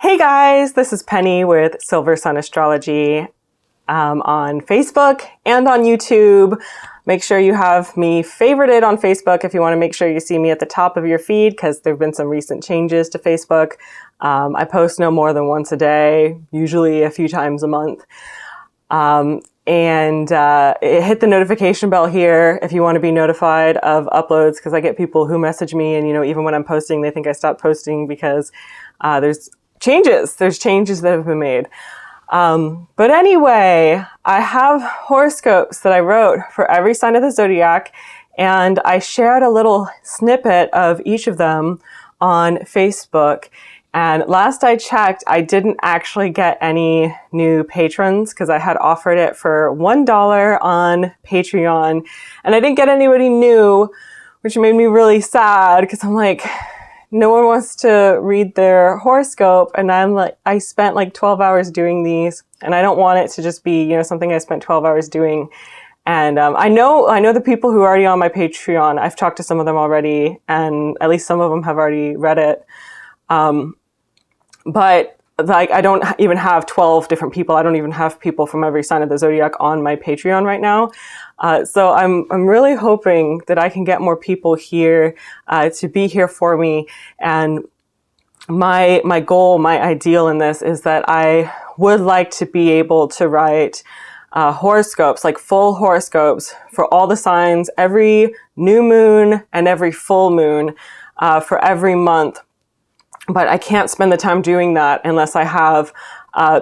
Hey guys, this is Penny with Silver Sun Astrology on Facebook and on YouTube. Make sure you have me favorited on Facebook if you want to make sure you see me at the top of your feed, because there have been some recent changes to Facebook. I post no more than once a day, usually a few times a month. Hit the notification bell here if you want to be notified of uploads, because I get people who message me and, even when I'm posting, they think I stopped posting because there's changes that have been made. But anyway, I have horoscopes that I wrote for every sign of the zodiac, and I shared a little snippet of each of them on Facebook. And last I checked, I didn't actually get any new patrons because I had offered it for $1 on Patreon, and I didn't get anybody new, which made me really sad because I'm like, no one wants to read their horoscope, and I spent like 12 hours doing these, and I don't want it to just be, something I spent 12 hours doing. And I know the people who are already on my Patreon. I've talked to some of them already, and at least some of them have already read it. But I don't even have 12 different people. I don't even have people from every sign of the zodiac on my Patreon right now. So I'm really hoping that I can get more people here to be here for me. And my goal, my ideal in this is that I would like to be able to write horoscopes, like full horoscopes for all the signs, every new moon and every full moon for every month. But I can't spend the time doing that unless I have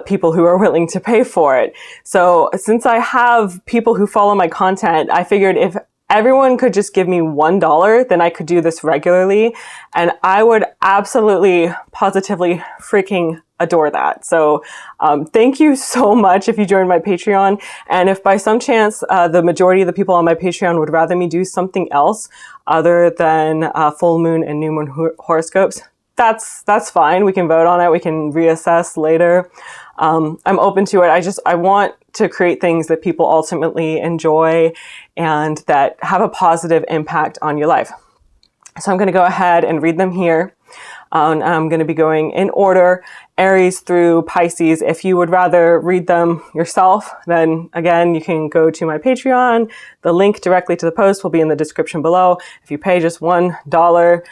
people who are willing to pay for it. So since I have people who follow my content, I figured if everyone could just give me $1, then I could do this regularly. And I would absolutely, positively freaking adore that. So thank you so much if you joined my Patreon. And if by some chance the majority of the people on my Patreon would rather me do something else other than full moon and new moon horoscopes, that's fine. We can vote on it. We can reassess later. I'm open to it. I want to create things that people ultimately enjoy and that have a positive impact on your life. So I'm going to go ahead and read them here. And I'm going to be going in order, Aries through Pisces. If you would rather read them yourself, then again, you can go to my Patreon. The link directly to the post will be in the description below. If you pay just $1,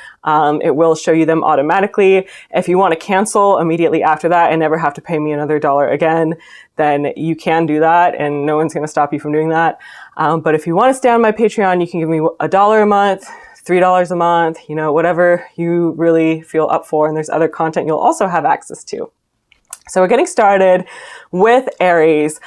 it will show you them automatically. If you want to cancel immediately after that and never have to pay me another $1 again, then you can do that, and no one's going to stop you from doing that. But if you want to stay on my Patreon, you can give me $1 a month, $3 a month, whatever you really feel up for. And there's other content you'll also have access to. So we're getting started with Aries,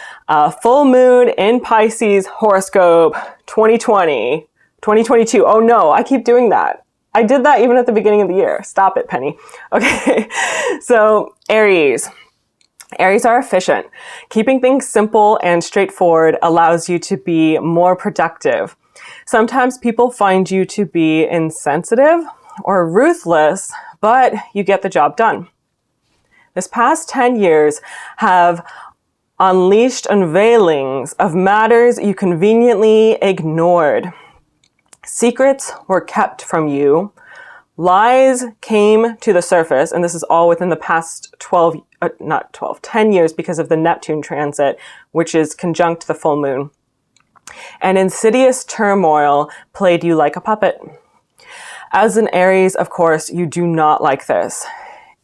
full moon in Pisces horoscope 2020, 2022. Oh no, I keep doing that. I did that even at the beginning of the year. Stop it, Penny. Okay. So Aries are efficient. Keeping things simple and straightforward allows you to be more productive. Sometimes people find you to be insensitive or ruthless, but you get the job done. This past 10 years have unleashed unveilings of matters you conveniently ignored. Secrets were kept from you. Lies came to the surface, and this is all within the past 10 years because of the Neptune transit, which is conjunct the full moon. And insidious turmoil played you like a puppet. As an Aries, of course, you do not like this.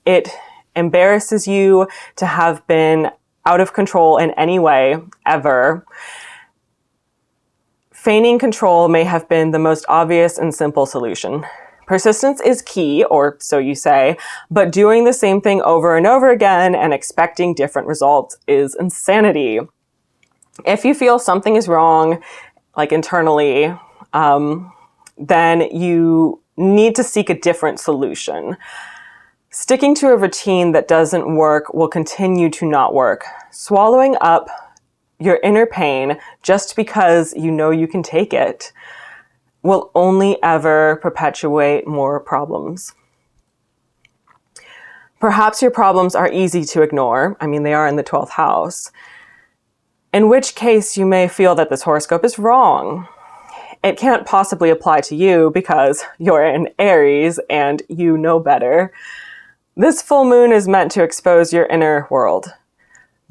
It embarrasses you to have been out of control in any way, ever. Feigning control may have been the most obvious and simple solution. Persistence is key, or so you say, but doing the same thing over and over again and expecting different results is insanity. If you feel something is wrong, like internally, then you need to seek a different solution. Sticking to a routine that doesn't work will continue to not work. Swallowing up your inner pain just because you know you can take it will only ever perpetuate more problems. Perhaps your problems are easy to ignore. I mean, they are in the 12th house. In which case you may feel that this horoscope is wrong. It can't possibly apply to you because you're an Aries and you know better. This full moon is meant to expose your inner world.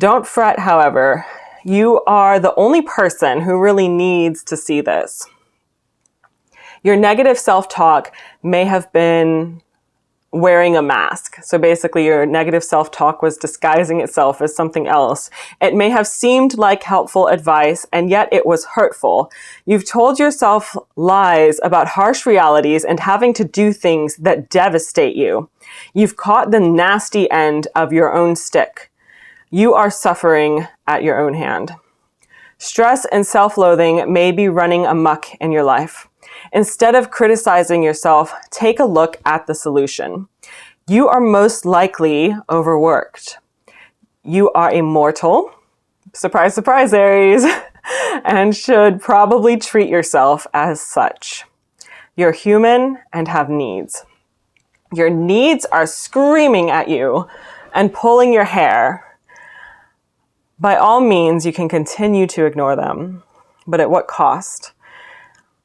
Don't fret, however. You are the only person who really needs to see this. Your negative self-talk may have been wearing a mask. So basically your negative self-talk was disguising itself as something else. It may have seemed like helpful advice, and yet it was hurtful. You've told yourself lies about harsh realities and having to do things that devastate you. You've caught the nasty end of your own stick. You are suffering at your own hand. Stress and self-loathing may be running amok in your life. Instead of criticizing yourself, take a look at the solution. You are most likely overworked. You are a mortal, surprise, surprise, Aries, and should probably treat yourself as such. You're human and have needs. Your needs are screaming at you and pulling your hair. By all means, you can continue to ignore them, but at what cost?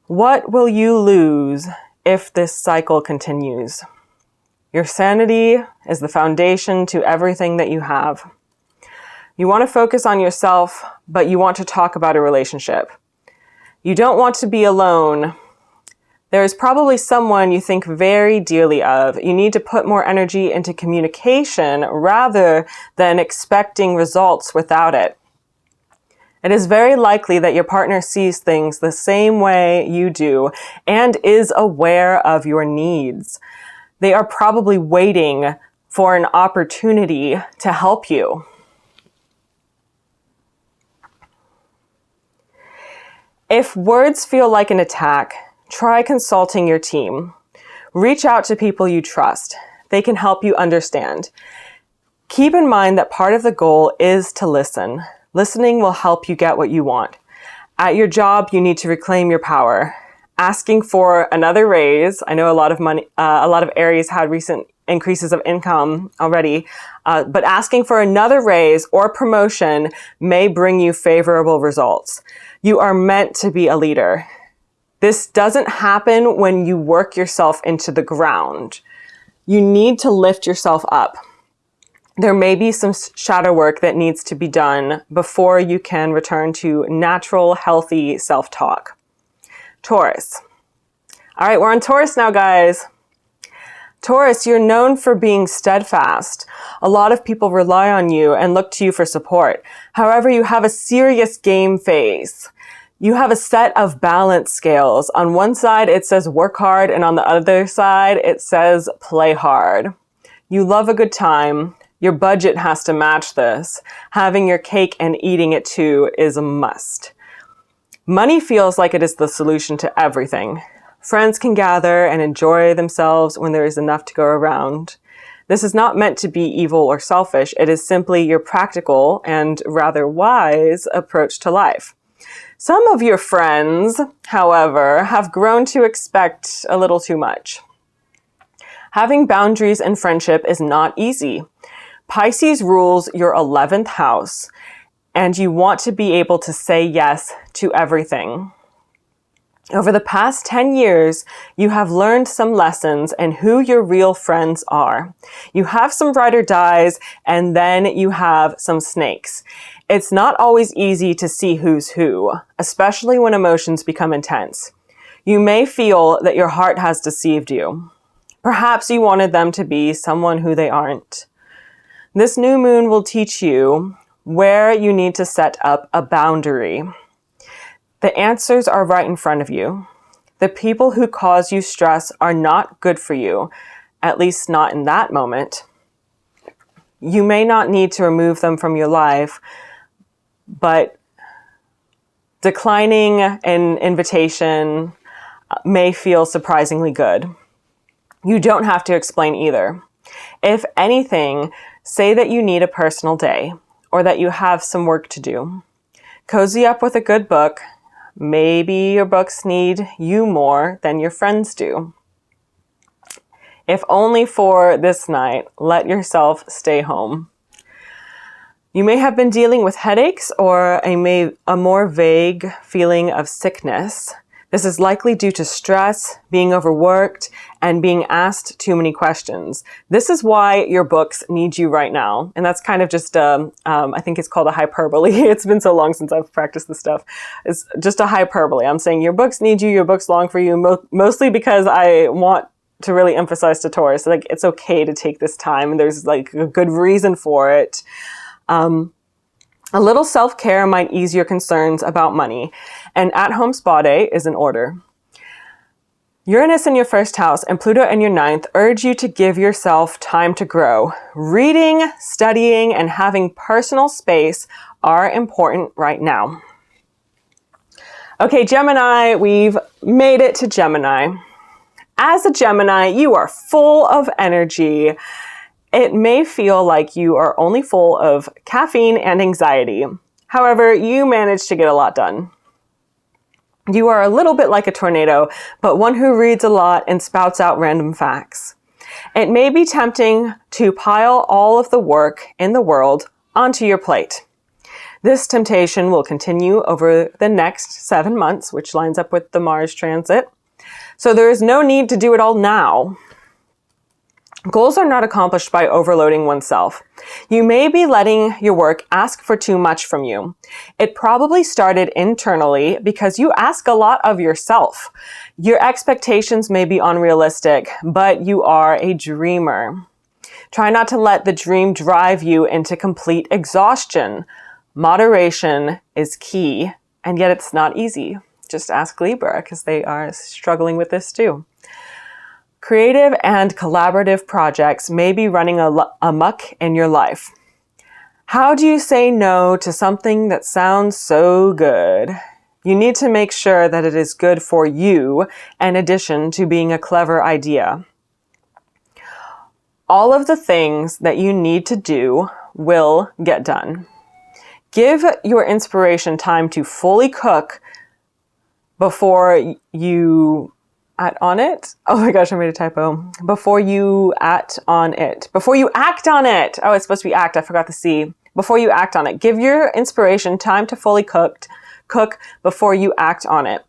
What will you lose if this cycle continues? Your sanity is the foundation to everything that you have. You want to focus on yourself, but you want to talk about a relationship. You don't want to be alone. There is probably someone you think very dearly of. You need to put more energy into communication rather than expecting results without it. It is very likely that your partner sees things the same way you do and is aware of your needs. They are probably waiting for an opportunity to help you. If words feel like an attack, try consulting your team. Reach out to people you trust. They can help you understand. Keep in mind that part of the goal is to listen. Listening will help you get what you want. At your job, you need to reclaim your power. Asking for another raise. I know a lot of Aries had recent increases of income already, but asking for another raise or promotion may bring you favorable results. You are meant to be a leader. This doesn't happen when you work yourself into the ground. You need to lift yourself up. There may be some shadow work that needs to be done before you can return to natural, healthy self-talk. Taurus. All right, we're on Taurus now, guys. Taurus, you're known for being steadfast. A lot of people rely on you and look to you for support. However, you have a serious game face. You have a set of balance scales. On one side, it says work hard, and on the other side, it says play hard. You love a good time. Your budget has to match this. Having your cake and eating it too is a must. Money feels like it is the solution to everything. Friends can gather and enjoy themselves when there is enough to go around. This is not meant to be evil or selfish. It is simply your practical and rather wise approach to life. Some of your friends, however, have grown to expect a little too much. Having boundaries in friendship is not easy. Pisces rules your 11th house, and you want to be able to say yes to everything. Over the past 10 years, you have learned some lessons in who your real friends are. You have some ride or dies, and then you have some snakes. It's not always easy to see who's who, especially when emotions become intense. You may feel that your heart has deceived you. Perhaps you wanted them to be someone who they aren't. This new moon will teach you where you need to set up a boundary. The answers are right in front of you. The people who cause you stress are not good for you, at least not in that moment. You may not need to remove them from your life, but declining an invitation may feel surprisingly good. You don't have to explain either. If anything, say that you need a personal day or that you have some work to do. Cozy up with a good book. Maybe your books need you more than your friends do. If only for this night, let yourself stay home. You may have been dealing with headaches or a more vague feeling of sickness. This is likely due to stress, being overworked, and being asked too many questions. This is why your books need you right now. And that's kind of just, I think it's called a hyperbole. It's been so long since I've practiced this stuff. It's just a hyperbole. I'm saying your books need you, your books long for you, mostly because I want to really emphasize to Taurus, like, it's okay to take this time, and there's like a good reason for it. A little self-care might ease your concerns about money. An at-home spa day is in order. Uranus in your first house and Pluto in your ninth urge you to give yourself time to grow. Reading, studying, and having personal space are important right now. Okay, Gemini, we've made it to Gemini. As a Gemini, you are full of energy. It may feel like you are only full of caffeine and anxiety. However, you manage to get a lot done. You are a little bit like a tornado, but one who reads a lot and spouts out random facts. It may be tempting to pile all of the work in the world onto your plate. This temptation will continue over the next 7 months, which lines up with the Mars transit. So there is no need to do it all now. Goals are not accomplished by overloading oneself. You may be letting your work ask for too much from you. It probably started internally because you ask a lot of yourself. Your expectations may be unrealistic, but you are a dreamer. Try not to let the dream drive you into complete exhaustion. Moderation is key, and yet it's not easy. Just ask Libra, because they are struggling with this too. Creative and collaborative projects may be running amok in your life. How do you say no to something that sounds so good? You need to make sure that it is good for you, in addition to being a clever idea. All of the things that you need to do will get done. Give your inspiration time to fully cook before you act on it. Oh my gosh, I made a typo. Before you act on it. Before you act on it. Oh, it's supposed to be act. I forgot the C. Before you act on it. Give your inspiration time to fully cook before you act on it.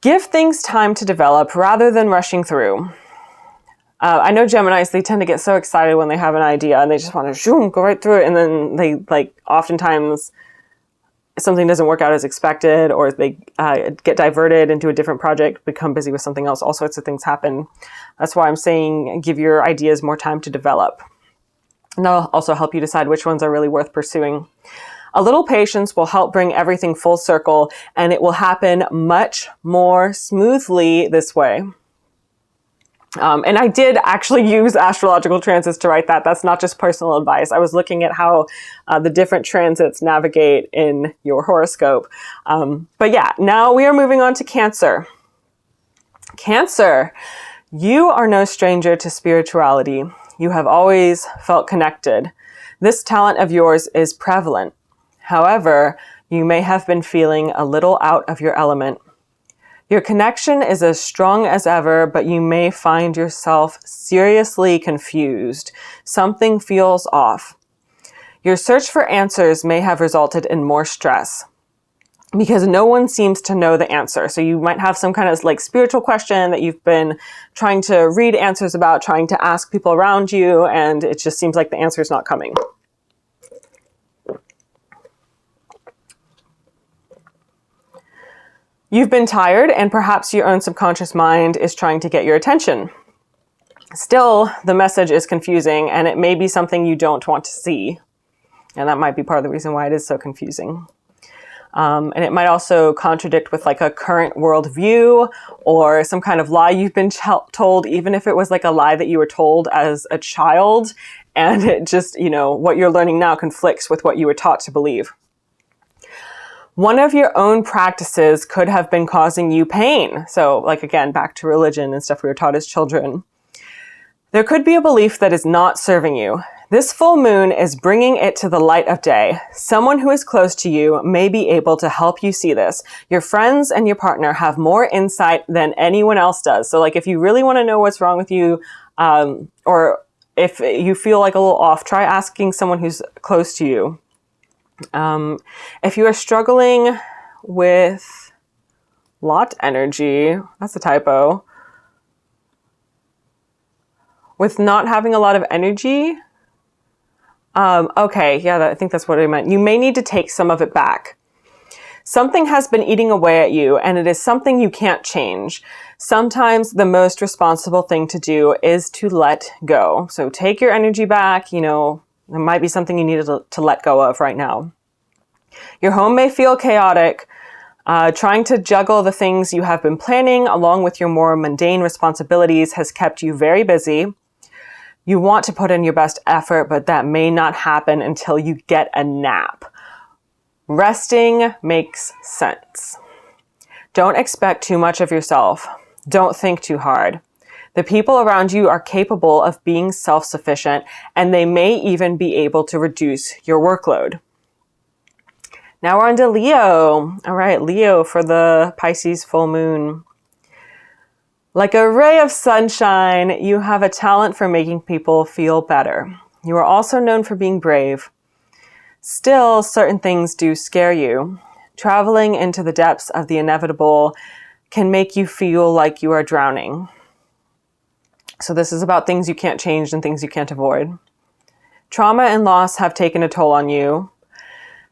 Give things time to develop rather than rushing through. I know Geminis, they tend to get so excited when they have an idea and they just want to go right through it. And then they oftentimes something doesn't work out as expected, or they get diverted into a different project, become busy with something else. All sorts of things happen. That's why I'm saying give your ideas more time to develop. And that'll also help you decide which ones are really worth pursuing. A little patience will help bring everything full circle, and it will happen much more smoothly this way. And I did actually use astrological transits to write that. That's not just personal advice. I was looking at how the different transits navigate in your horoscope. But yeah, now we are moving on to Cancer. Cancer, you are no stranger to spirituality. You have always felt connected. This talent of yours is prevalent. However, you may have been feeling a little out of your element. Your connection is as strong as ever, but you may find yourself seriously confused. Something feels off. Your search for answers may have resulted in more stress because no one seems to know the answer. So you might have some kind of like spiritual question that you've been trying to read answers about, trying to ask people around you, and it just seems like the answer is not coming. You've been tired, and perhaps your own subconscious mind is trying to get your attention. Still, the message is confusing, and it may be something you don't want to see. And that might be part of the reason why it is so confusing. And it might also contradict with like a current worldview or some kind of lie you've been told, even if it was like a lie that you were told as a child, and it just, what you're learning now conflicts with what you were taught to believe. One of your own practices could have been causing you pain. So like, again, back to religion and stuff we were taught as children. There could be a belief that is not serving you. This full moon is bringing it to the light of day. Someone who is close to you may be able to help you see this. Your friends and your partner have more insight than anyone else does. So like, if you really want to know what's wrong with you, or if you feel like a little off, try asking someone who's close to you. If you are struggling with Lot energy. That's a typo. With not having a lot of energy. Okay, yeah, I think that's what I meant. You may need to take some of it back. Something has been eating away at you, and it is something you can't change. Sometimes the most responsible thing to do is to let go. So take your energy back. You know, there might be something you need to let go of right now. Your home may feel chaotic. Trying to juggle the things you have been planning along with your more mundane responsibilities has kept you very busy. You want to put in your best effort, but that may not happen until you get a nap. Resting makes sense. Don't expect too much of yourself. Don't think too hard. The people around you are capable of being self-sufficient, and they may even be able to reduce your workload. Now we're on to Leo. All right, Leo for the Pisces full moon. Like a ray of sunshine, you have a talent for making people feel better. You are also known for being brave. Still, certain things do scare you. Traveling into the depths of the inevitable can make you feel like you are drowning. So this is about things you can't change and things you can't avoid. Trauma and loss have taken a toll on you.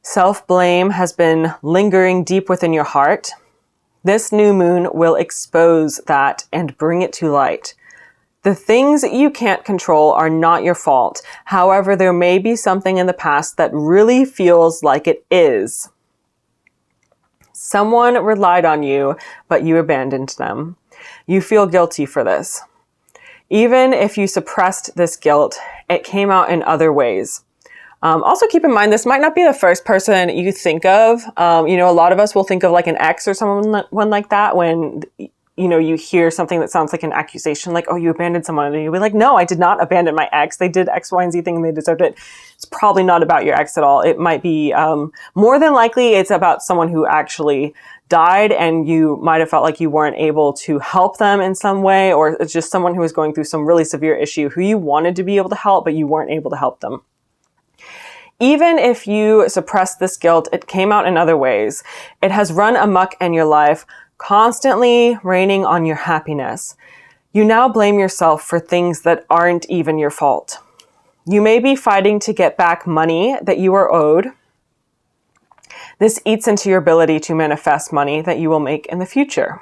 Self-blame has been lingering deep within your heart. This new moon will expose that and bring it to light. The things you can't control are not your fault. However, there may be something in the past that really feels like it is. Someone relied on you, but you abandoned them. You feel guilty for this. Even if you suppressed this guilt, it came out in other ways. Also keep in mind, this might not be the first person you think of. You know, a lot of us will think of like an ex or someone like that when, you know, you hear something that sounds like an accusation, like, oh, you abandoned someone. And you'll be like, no, I did not abandon my ex. They did X, Y, and Z thing and they deserved it. It's probably not about your ex at all. It might be, more than likely, it's about someone who actually died and you might have felt like you weren't able to help them in some way, or it's just someone who was going through some really severe issue who you wanted to be able to help, but you weren't able to help them. Even if you suppressed this guilt, it came out in other ways. It has run amok in your life, constantly raining on your happiness. You now blame yourself for things that aren't even your fault. You may be fighting to get back money that you are owed. This eats into your ability to manifest money that you will make in the future.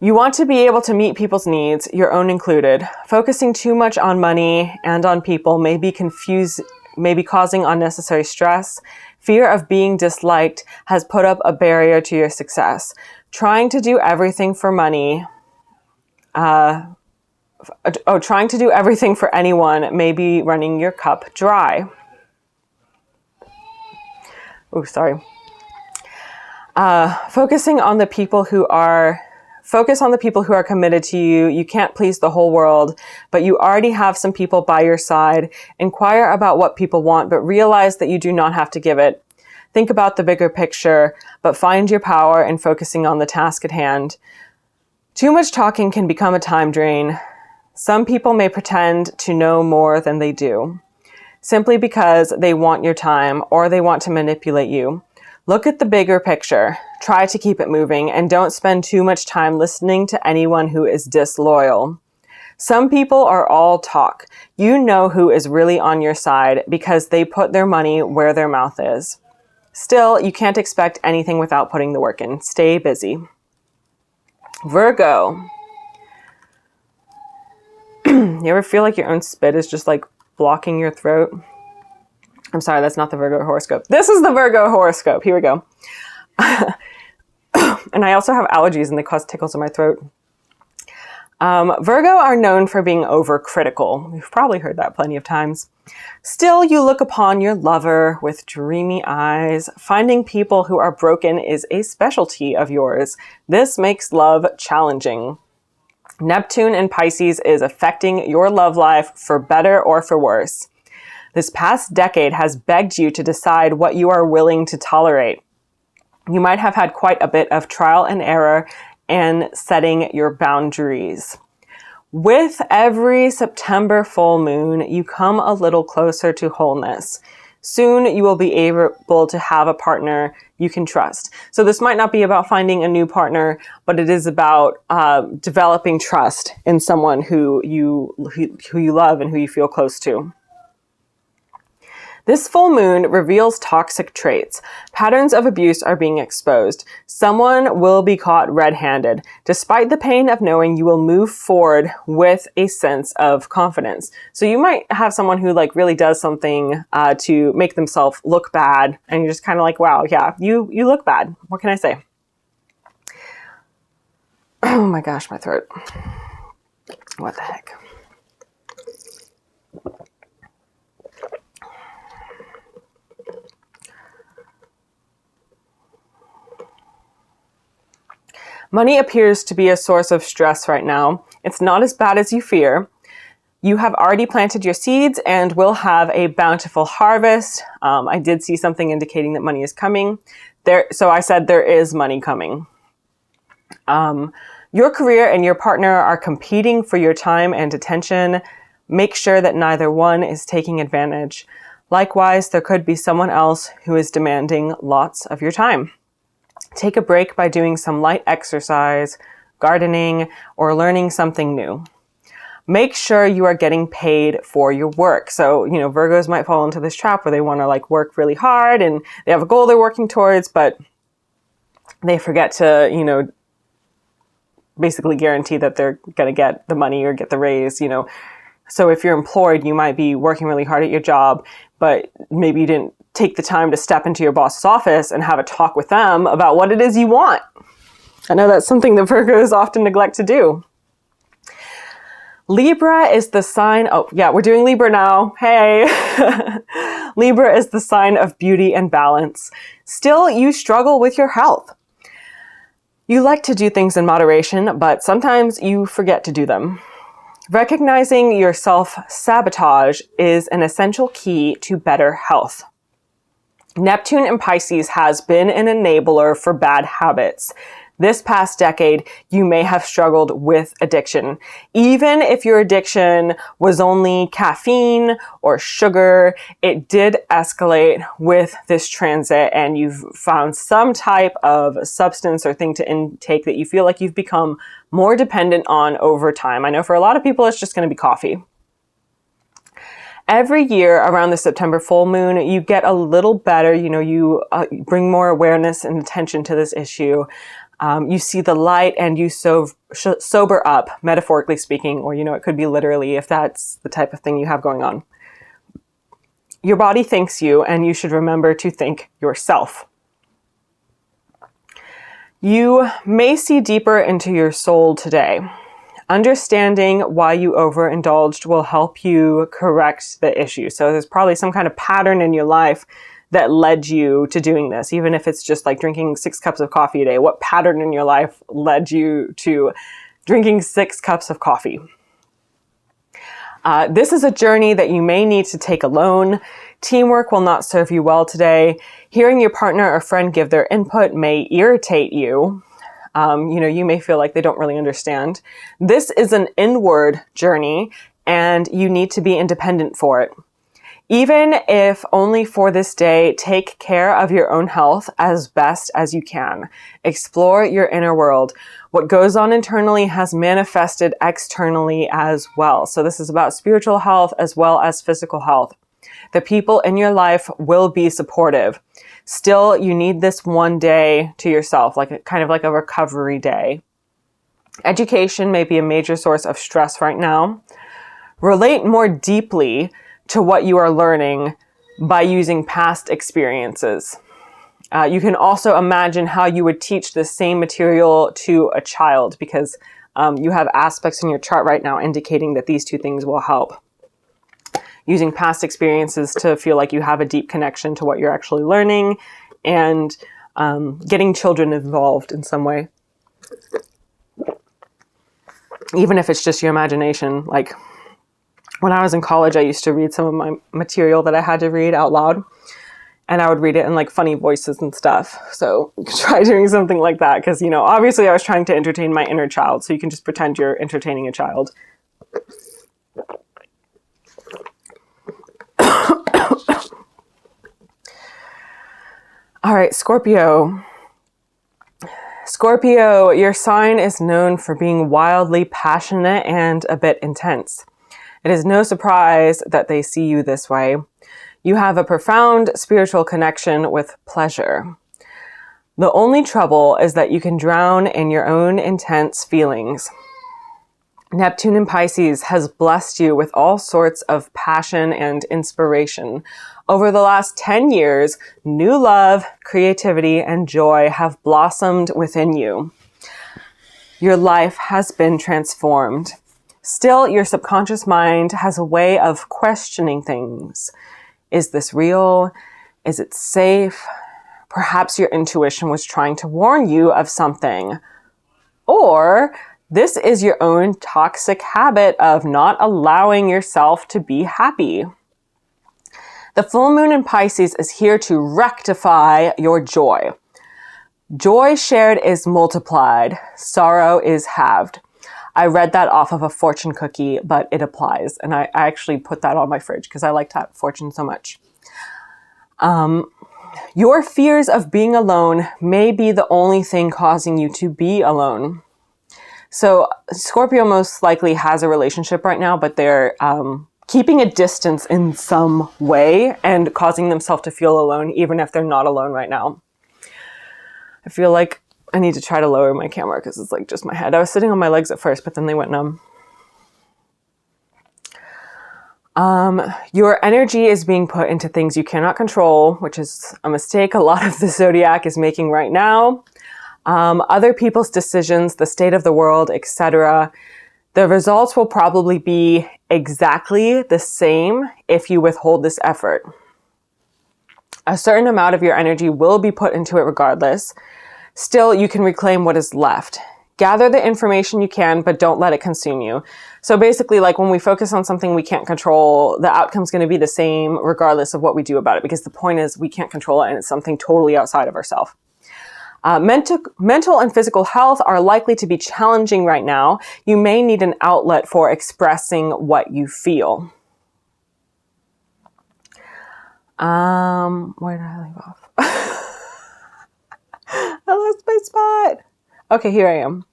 You want to be able to meet people's needs, your own included. Focusing too much on money and on people may be causing unnecessary stress. Fear of being disliked has put up a barrier to your success. Trying to do everything for money, trying to do everything for anyone may be running your cup dry. Oh, sorry. Focus on the people who are committed to you. You can't please the whole world, but you already have some people by your side. Inquire about what people want, but realize that you do not have to give it. Think about the bigger picture, but find your power in focusing on the task at hand. Too much talking can become a time drain. Some people may pretend to know more than they do, simply because they want your time or they want to manipulate you. Look at the bigger picture. Try to keep it moving and don't spend too much time listening to anyone who is disloyal. Some people are all talk. You know who is really on your side because they put their money where their mouth is. Still, you can't expect anything without putting the work in. Stay busy. Virgo. You ever feel like your own spit is just like blocking your throat? I'm sorry, that's not the Virgo horoscope. This is the Virgo horoscope. Here we go. And I also have allergies and they cause tickles in my throat. Virgo are known for being overcritical. You've probably heard that plenty of times. Still, you look upon your lover with dreamy eyes. Finding people who are broken is a specialty of yours. This makes love challenging. Neptune in Pisces is affecting your love life for better or for worse. This past decade has begged you to decide what you are willing to tolerate. You might have had quite a bit of trial and error in setting your boundaries. With every September full moon, you come a little closer to wholeness. Soon you will be able to have a partner you can trust. So this might not be about finding a new partner, but it is about developing trust in someone who you love and who you feel close to. This full moon reveals toxic traits. Patterns of abuse are being exposed. Someone will be caught red-handed. Despite the pain of knowing, you will move forward with a sense of confidence. So you might have someone who like really does something to make themselves look bad, and you're just kind of like, wow, yeah, you look bad. What can I say? Oh my gosh, my throat. What the heck? Money appears to be a source of stress right now. It's not as bad as you fear. You have already planted your seeds and will have a bountiful harvest. I did see something indicating that money is coming. So I said there is money coming. Your career and your partner are competing for your time and attention. Make sure that neither one is taking advantage. Likewise, there could be someone else who is demanding lots of your time. Take a break by doing some light exercise, gardening, or learning something new. Make sure you are getting paid for your work. So, Virgos might fall into this trap where they want to like work really hard and they have a goal they're working towards, but they forget to, basically guarantee that they're going to get the money or get the raise, So if you're employed, you might be working really hard at your job, but maybe you didn't take the time to step into your boss's office and have a talk with them about what it is you want. I know that's something that Virgos often neglect to do. Libra is the sign, oh yeah, we're doing Libra now. Hey. Libra is the sign of beauty and balance. Still, you struggle with your health. You like to do things in moderation, but sometimes you forget to do them. Recognizing your self-sabotage is an essential key to better health. Neptune in Pisces has been an enabler for bad habits. This past decade, you may have struggled with addiction. Even if your addiction was only caffeine or sugar, it did escalate with this transit and you've found some type of substance or thing to intake that you feel like you've become more dependent on over time. I know for a lot of people, it's just going to be coffee. Every year around the September full moon, you get a little better. You bring more awareness and attention to this issue. You see the light and you sober up, metaphorically speaking, or, it could be literally if that's the type of thing you have going on. Your body thanks you, and you should remember to thank yourself. You may see deeper into your soul today. Understanding why you overindulged will help you correct the issue. So there's probably some kind of pattern in your life that led you to doing this, even if it's just like drinking 6 cups of coffee a day. What pattern in your life led you to drinking 6 cups of coffee? This is a journey that you may need to take alone. Teamwork will not serve you well today. Hearing your partner or friend give their input may irritate you. You may feel like they don't really understand. This is an inward journey and you need to be independent for it. Even if only for this day, take care of your own health as best as you can. Explore your inner world. What goes on internally has manifested externally as well. So this is about spiritual health as well as physical health. The people in your life will be supportive. Still, you need this one day to yourself, kind of like a recovery day. Education may be a major source of stress right now. Relate more deeply to what you are learning by using past experiences. You can also imagine how you would teach the same material to a child because you have aspects in your chart right now indicating that these two things will help. Using past experiences to feel like you have a deep connection to what you're actually learning and getting children involved in some way. Even if it's just your imagination, like when I was in college, I used to read some of my material that I had to read out loud, and I would read it in like funny voices and stuff. So you can try doing something like that because, obviously I was trying to entertain my inner child. So you can just pretend you're entertaining a child. right, Scorpio. Scorpio, your sign is known for being wildly passionate and a bit intense. It is no surprise that they see you this way. You have a profound spiritual connection with pleasure. The only trouble is that you can drown in your own intense feelings. Neptune in Pisces has blessed you with all sorts of passion and inspiration. Over the last 10 years, new love, creativity, and joy have blossomed within you. Your life has been transformed. Still, your subconscious mind has a way of questioning things. Is this real? Is it safe? Perhaps your intuition was trying to warn you of something. Or this is your own toxic habit of not allowing yourself to be happy. The full moon in Pisces is here to rectify your joy. Joy shared is multiplied. Sorrow is halved. I read that off of a fortune cookie, but it applies. And I actually put that on my fridge because I like that fortune so much. Your fears of being alone may be the only thing causing you to be alone. So Scorpio most likely has a relationship right now, but they're keeping a distance in some way and causing themselves to feel alone, even if they're not alone right now. I feel like I need to try to lower my camera because it's like just my head. I was sitting on my legs at first, but then they went numb. Your energy is being put into things you cannot control, which is a mistake a lot of the zodiac is making right now. Other people's decisions, the state of the world, etc. The results will probably be exactly the same if you withhold this effort. A certain amount of your energy will be put into it regardless. Still, you can reclaim what is left. Gather the information you can, but don't let it consume you. So basically, like when we focus on something we can't control, the outcome's going to be the same regardless of what we do about it, because the point is we can't control it and it's something totally outside of ourselves. Mental and physical health are likely to be challenging right now. You may need an outlet for expressing what you feel. Where did I leave off? I lost my spot. Okay, here I am.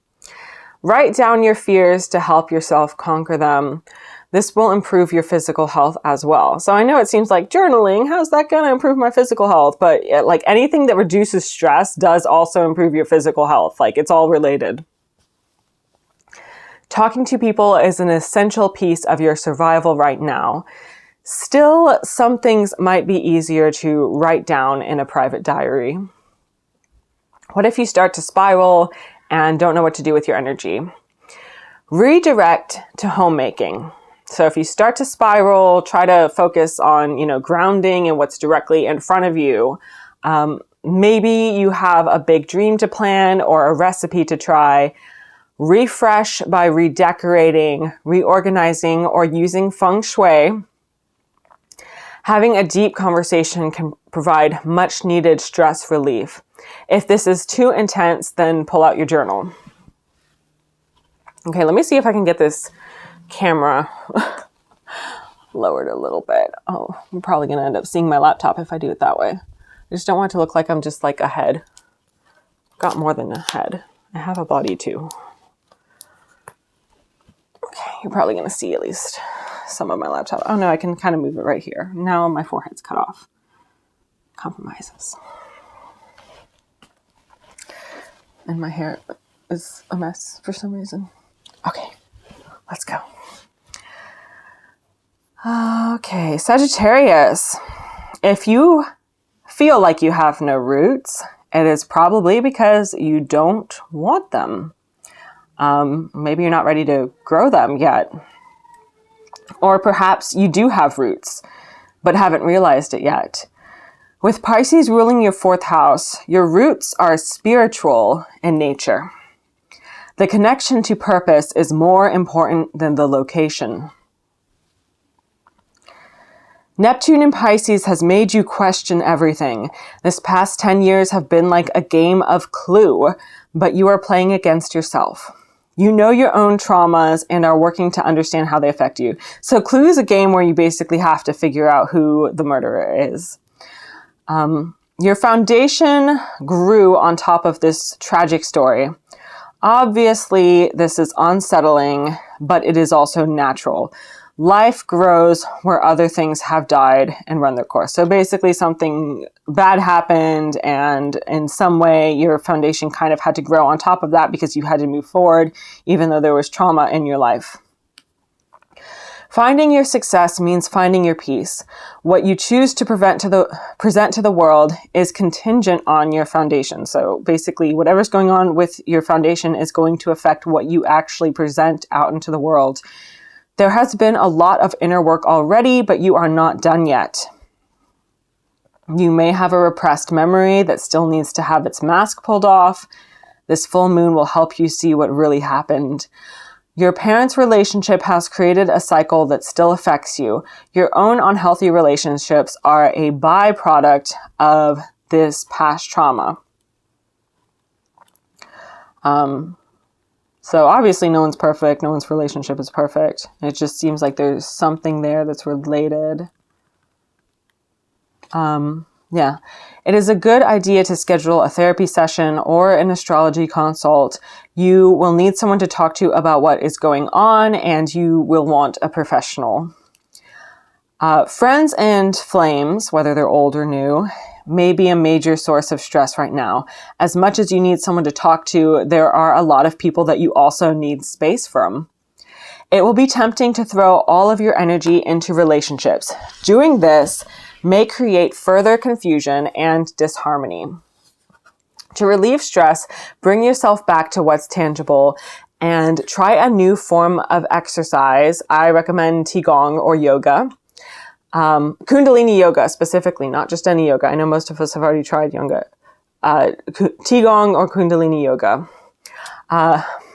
Write down your fears to help yourself conquer them. This will improve your physical health as well. So I know it seems like journaling, how's that going to improve my physical health? But like anything that reduces stress does also improve your physical health. Like it's all related. Talking to people is an essential piece of your survival right now. Still, some things might be easier to write down in a private diary. What if you start to spiral and don't know what to do with your energy? Redirect to homemaking. So if you start to spiral, try to focus on, grounding and what's directly in front of you. Maybe you have a big dream to plan or a recipe to try. Refresh by redecorating, reorganizing, or using feng shui. Having a deep conversation can provide much needed stress relief. If this is too intense, then pull out your journal. Okay, let me see if I can get this camera lowered a little bit. Oh, I'm probably going to end up seeing my laptop if I do it that way. I just don't want it to look like I'm just like a head. Got more than a head. I have a body too. Okay, you're probably going to see at least some of my laptop. Oh no, I can kind of move it right here. Now my forehead's cut off. Compromises. And my hair is a mess for some reason. Okay, let's go. Okay, Sagittarius. If you feel like you have no roots, it is probably because you don't want them. Maybe you're not ready to grow them yet. Or perhaps you do have roots, but haven't realized it yet. With Pisces ruling your fourth house, your roots are spiritual in nature. The connection to purpose is more important than the location. Neptune in Pisces has made you question everything. This past 10 years have been like a game of Clue, but you are playing against yourself. You know your own traumas and are working to understand how they affect you. So Clue is a game where you basically have to figure out who the murderer is. Your foundation grew on top of this tragic story. Obviously, this is unsettling, but it is also natural. Life grows where other things have died and run their course. So basically something bad happened, and in some way your foundation kind of had to grow on top of that because you had to move forward, even though there was trauma in your life. Finding your success means finding your peace. What you choose to present to the world is contingent on your foundation. So basically, whatever's going on with your foundation is going to affect what you actually present out into the world. There has been a lot of inner work already, but you are not done yet. You may have a repressed memory that still needs to have its mask pulled off. This full moon will help you see what really happened. Your parents' relationship has created a cycle that still affects you. Your own unhealthy relationships are a byproduct of this past trauma. So obviously no one's perfect. No one's relationship is perfect. It just seems like there's something there that's related. Yeah, it is a good idea to schedule a therapy session or an astrology consult. You will need someone to talk to about what is going on, and you will want a professional. Friends and flames, whether they're old or new, may be a major source of stress right now. As much as you need someone to talk to, there are a lot of people that you also need space from. It will be tempting to throw all of your energy into relationships. Doing this may create further confusion and disharmony. To relieve stress, bring yourself back to what's tangible and try a new form of exercise. I recommend Qigong or yoga. Kundalini yoga specifically, not just any yoga. I know most of us have already tried yoga. Qigong or Kundalini yoga.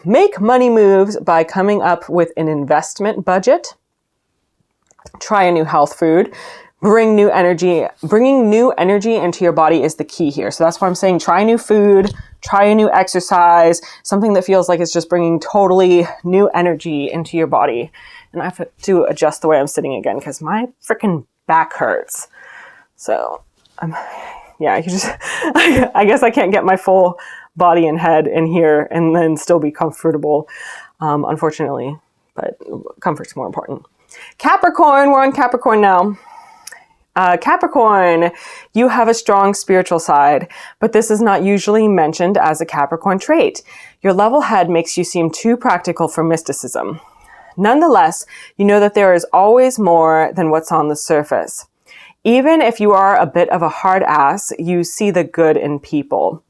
Make money moves by coming up with an investment budget. Try a new health food. Bringing new energy into your body is the key here. So that's why I'm saying try new food, try a new exercise, something that feels like it's just bringing totally new energy into your body. And I have to adjust the way I'm sitting again because my freaking back hurts. So, I guess I can't get my full body and head in here and then still be comfortable, unfortunately. But comfort's more important. Capricorn, we're on Capricorn now. Capricorn, you have a strong spiritual side, but this is not usually mentioned as a Capricorn trait. Your level head makes you seem too practical for mysticism. Nonetheless, you know that there is always more than what's on the surface. Even if you are a bit of a hard ass, you see the good in people.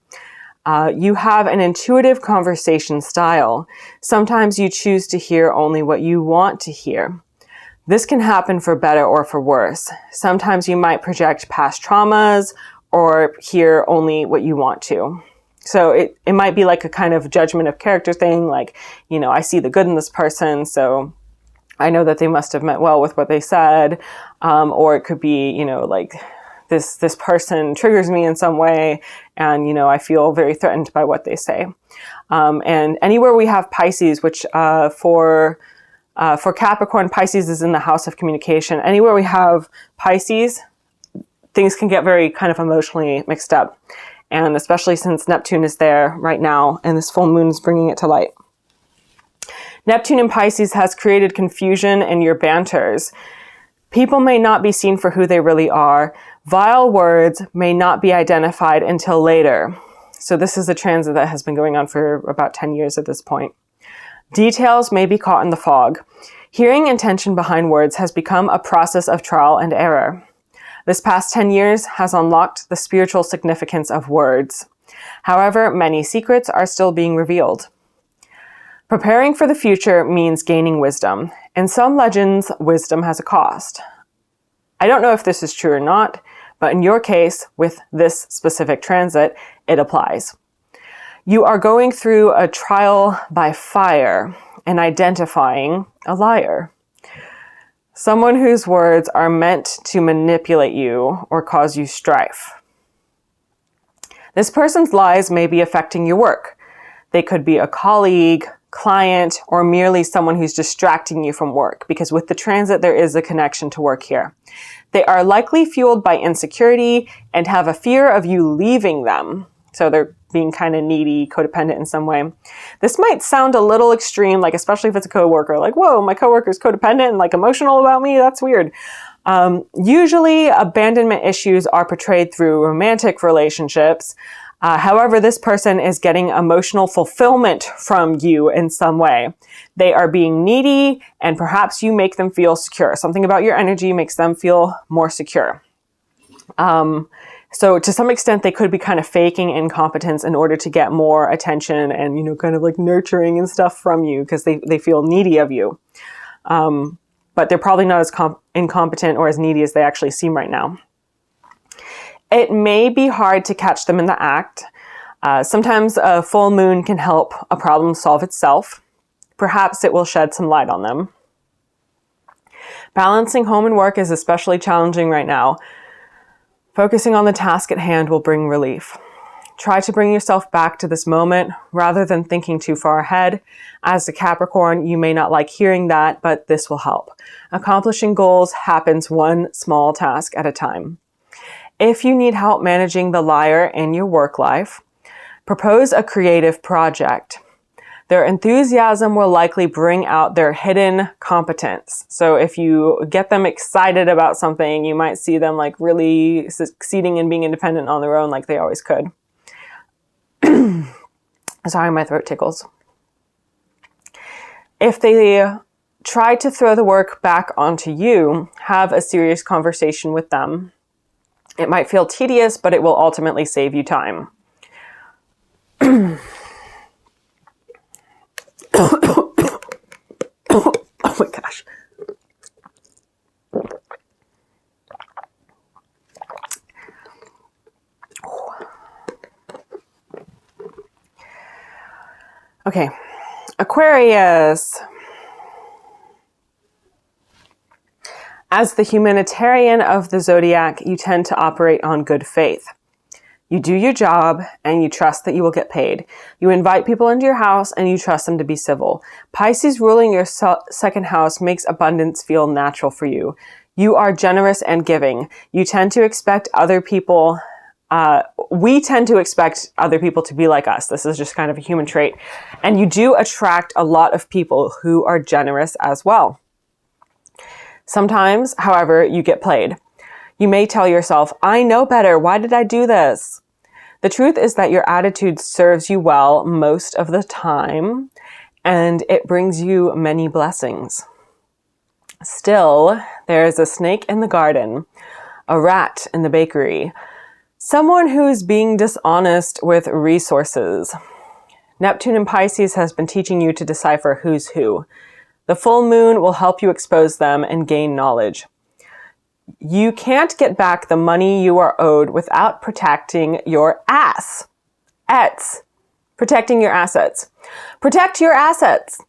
You have an intuitive conversation style. Sometimes you choose to hear only what you want to hear. This can happen for better or for worse. Sometimes you might project past traumas or hear only what you want to. So it might be like a kind of judgment of character thing, like, I see the good in this person, so I know that they must have meant well with what they said. Or it could be, like this person triggers me in some way, and, I feel very threatened by what they say. And anywhere we have Pisces, which for Capricorn, Pisces is in the house of communication. Anywhere we have Pisces, things can get very kind of emotionally mixed up. And especially since Neptune is there right now and this full moon is bringing it to light. Neptune in Pisces has created confusion in your banters. People may not be seen for who they really are. Vile words may not be identified until later. So this is a transit that has been going on for about 10 years at this point. Details may be caught in the fog. Hearing intention behind words has become a process of trial and error. This past 10 years has unlocked the spiritual significance of words. However, many secrets are still being revealed. Preparing for the future means gaining wisdom. In some legends, wisdom has a cost. I don't know if this is true or not, but in your case, with this specific transit, it applies. You are going through a trial by fire and identifying a liar. Someone whose words are meant to manipulate you or cause you strife. This person's lies may be affecting your work. They could be a colleague, client, or merely someone who's distracting you from work, because with the transit, there is a connection to work here. They are likely fueled by insecurity and have a fear of you leaving them. So they're being kind of needy, codependent in some way. This might sound a little extreme, like especially if it's a coworker, like, whoa, my coworker's codependent and like emotional about me. That's weird. Usually abandonment issues are portrayed through romantic relationships. However, this person is getting emotional fulfillment from you in some way. They are being needy, and perhaps you make them feel secure. Something about your energy makes them feel more secure. So to some extent, they could be kind of faking incompetence in order to get more attention and, you know, kind of like nurturing and stuff from you because they feel needy of you. But they're probably not as incompetent or as needy as they actually seem right now. It may be hard to catch them in the act. Sometimes a full moon can help a problem solve itself. Perhaps it will shed some light on them. Balancing home and work is especially challenging right now. Focusing on the task at hand will bring relief. Try to bring yourself back to this moment rather than thinking too far ahead. As a Capricorn, you may not like hearing that, but this will help. Accomplishing goals happens one small task at a time. If you need help managing the liar in your work life, propose a creative project. Their enthusiasm will likely bring out their hidden competence. So if you get them excited about something, you might see them like really succeeding and being independent on their own like they always could. Sorry, my throat tickles. If they try to throw the work back onto you, have a serious conversation with them. It might feel tedious, but it will ultimately save you time. Oh my gosh. Okay, Aquarius. As the humanitarian of the zodiac, you tend to operate on good faith. You do your job and you trust that you will get paid. You invite people into your house and you trust them to be civil. Pisces ruling your second house makes abundance feel natural for you. You are generous and giving. You tend to expect other people, we tend to expect other people to be like us. This is just kind of a human trait. And you do attract a lot of people who are generous as well. Sometimes, however, you get played. You may tell yourself, I know better. Why did I do this? The truth is that your attitude serves you well most of the time, and it brings you many blessings. Still, there is a snake in the garden, a rat in the bakery, someone who is being dishonest with resources. Neptune in Pisces has been teaching you to decipher who's who. The full moon will help you expose them and gain knowledge. You can't get back the money you are owed without protecting your ass. Protecting your assets. Protect your assets.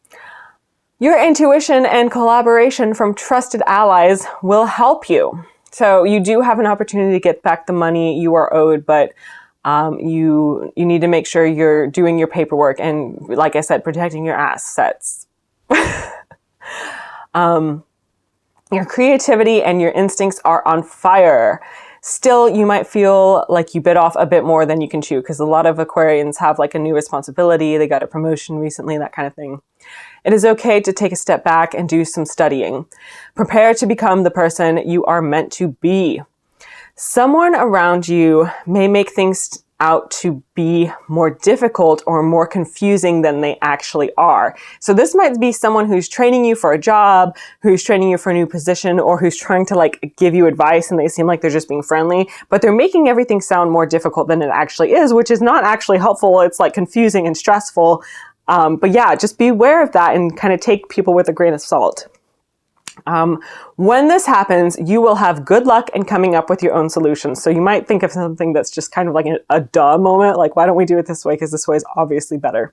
Your intuition and collaboration from trusted allies will help you. So you do have an opportunity to get back the money you are owed, but you need to make sure you're doing your paperwork and, like I said, protecting your assets. Your creativity and your instincts are on fire. Still, you might feel like you bit off a bit more than you can chew because a lot of Aquarians have like a new responsibility. They got a promotion recently, that kind of thing. It is okay to take a step back and do some studying. Prepare to become the person you are meant to be. Someone around you may make things out to be more difficult or more confusing than they actually are. So this might be someone who's training you for a job, who's training you for a new position, or who's trying to like give you advice and they seem like they're just being friendly, but they're making everything sound more difficult than it actually is, which is not actually helpful. It's like confusing and stressful. But yeah, just be aware of that and kind of take people with a grain of salt. When this happens, you will have good luck in coming up with your own solutions. So you might think of something that's just kind of like a duh moment, like, why don't we do it this way? Because this way is obviously better.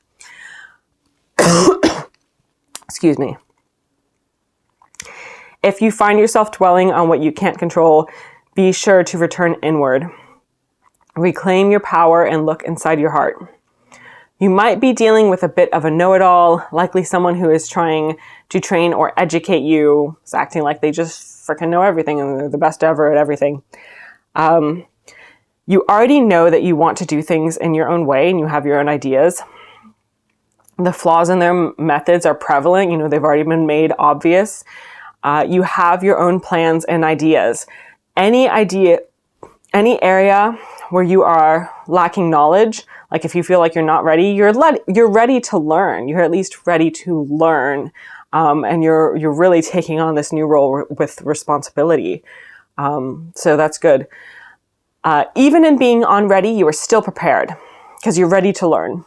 Excuse me. If you find yourself dwelling on what you can't control, be sure to return inward. Reclaim your power and look inside your heart. You might be dealing with a bit of a know-it-all, likely someone who is trying to train or educate you. It's acting like they just freaking know everything and they're the best ever at everything. You already know that you want to do things in your own way and you have your own ideas. The flaws in their methods are prevalent. You know, they've already been made obvious. You have your own plans and ideas. Any area where you are lacking knowledge, like if you feel like you're not ready, you're ready to learn. You're at least ready to learn. And you're really taking on this new role with responsibility. So that's good. Even in being unready, you are still prepared because you're ready to learn.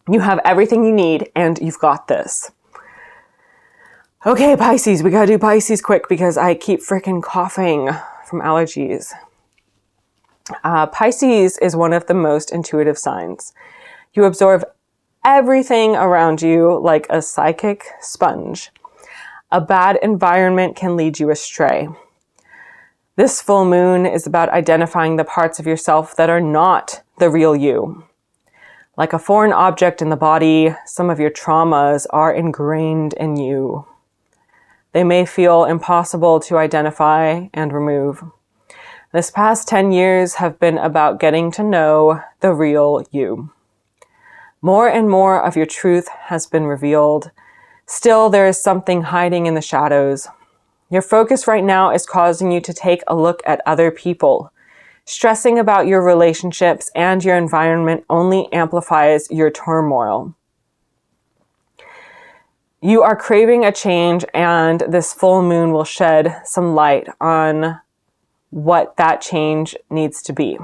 You have everything you need and you've got this. Okay, Pisces, we gotta do Pisces quick because I keep freaking coughing from allergies. Pisces is one of the most intuitive signs. You absorb everything around you like a psychic sponge. A bad environment can lead you astray. This full moon is about identifying the parts of yourself that are not the real you. Like a foreign object in the body, some of your traumas are ingrained in you. They may feel impossible to identify and remove. This past 10 years have been about getting to know the real you. More and more of your truth has been revealed. Still, there is something hiding in the shadows. Your focus right now is causing you to take a look at other people. Stressing about your relationships and your environment only amplifies your turmoil. You are craving a change, and this full moon will shed some light on what that change needs to be.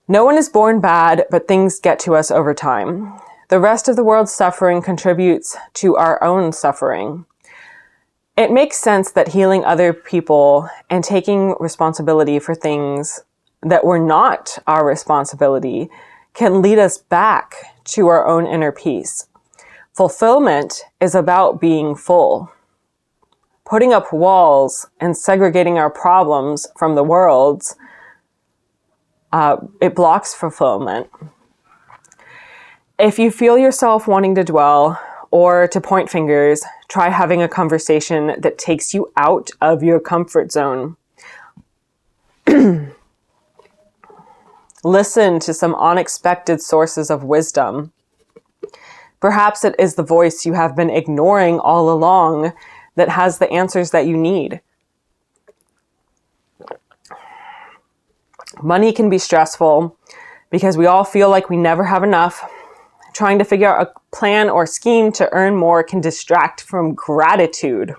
No one is born bad, but things get to us over time. The rest of the world's suffering contributes to our own suffering. It makes sense that healing other people and taking responsibility for things that were not our responsibility can lead us back to our own inner peace. Fulfillment is about being full. Putting up walls and segregating our problems from the world's, it blocks fulfillment. If you feel yourself wanting to dwell or to point fingers, try having a conversation that takes you out of your comfort zone. Listen to some unexpected sources of wisdom. Perhaps it is the voice you have been ignoring all along that has the answers that you need. Money can be stressful because we all feel like we never have enough. Trying to figure out a plan or scheme to earn more can distract from gratitude.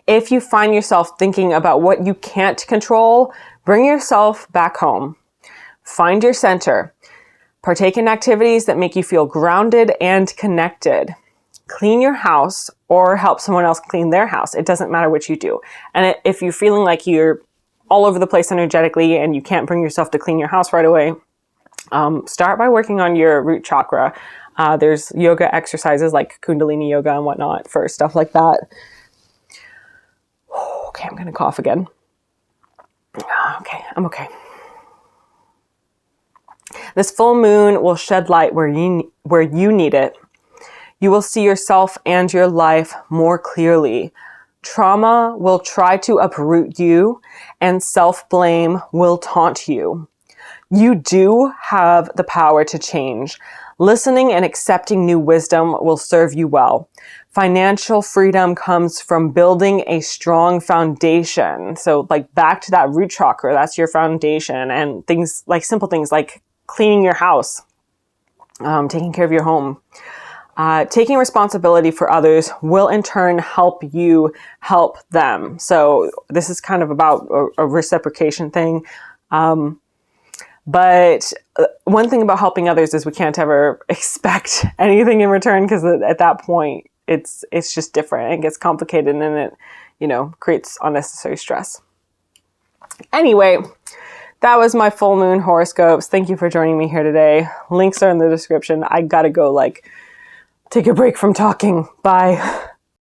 If you find yourself thinking about what you can't control, bring yourself back home. Find your center. Partake in activities that make you feel grounded and connected. Clean your house or help someone else clean their house. It doesn't matter what you do. And if you're feeling like you're all over the place energetically and you can't bring yourself to clean your house right away, start by working on your root chakra. There's yoga exercises like Kundalini yoga and whatnot for stuff like that. Okay, I'm going to cough again. Okay, I'm okay. This full moon will shed light where you need it. You will see yourself and your life more clearly. Trauma will try to uproot you, and self-blame will taunt you. You do have the power to change. Listening and accepting new wisdom will serve you well. Financial freedom comes from building a strong foundation. So like back to that root chakra, that's your foundation. And things like simple things like cleaning your house, taking care of your home. Taking responsibility for others will in turn help you help them. So this is kind of about a reciprocation thing. But one thing about helping others is we can't ever expect anything in return, because at that point it's just different. It gets complicated and it, creates unnecessary stress. Anyway, that was my full moon horoscopes. Thank you for joining me here today. Links are in the description. I gotta go take a break from talking. Bye.